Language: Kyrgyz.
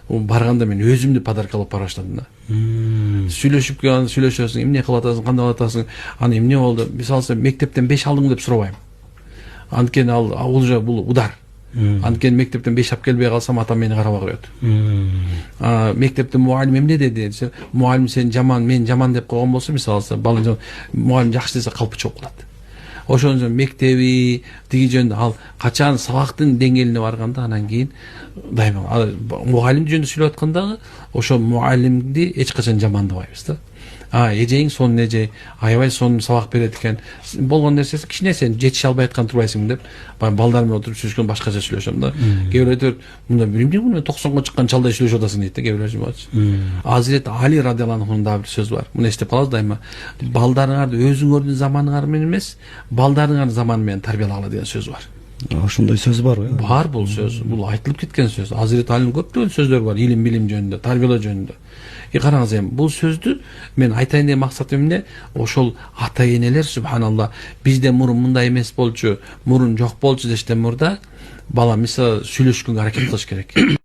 балдарга барганда мен өзүмдү подарка алып бара баштадым да. Сүйлөшөсүң, эмне кылып атасың, кандай кылып атасың, аны эмне болду? Мисалы мектептен 5 алдыңбы деп сурабайм. Анткени ал уже бул удар. Анткени мектептен 5 алып келбей калсам, атам мени карабай коет. Мектепте мугалим эмне деди десе, мугалим сен жаман, мен жаман деп койгон болсо, мисалы бала мугалим жакшы десе калпы чогуу калат. Ошон үчүн мектеби тиги жөнүндө ал качан сабактын деңгээлине барганда анан кийин дайыма мугалим жөнүндө сүйлөп аткандагы ошо мугалимди эч качан жамандабайбыз да. Эжең сонун эже, аябай сонун сабак берет экен. Болгон нерсеси кичине сен жетише албай аткан турбайсың деп, балдар менен отуруп сүйлөшкөн башкача сүйлөшөм да. Кээ бирөө айтат, мында эмне 90га чыккан чалдай сүйлөшүп атасың дейт да, кээ бирөө. Азирет Али радиаллаху анхунун да бир сөзү бар. Муну эстеп калабыз дайыма. Балдарыңарды өзүңөрдүн заманыңар менен эмес, балдарыңардын заманы менен тарбиялагыла деген сөз бар. Ошондой сөз барбы? Бар бул сөз. Бул айтылып кеткен сөз. Азирет Алинин көптөгөн сөздөрү бар, илим билим жөнүндө, тарбиялоо жөнүндө. Караңыз эми, бул сөздү мен айтайын деген максатым эмне? Ошол ата энелер субханалла, бизде мурун мындай эмес болчу, мурун жок болчу дештен мурда бала мисалы сүйлөшкөнгө аракет кылыш керек.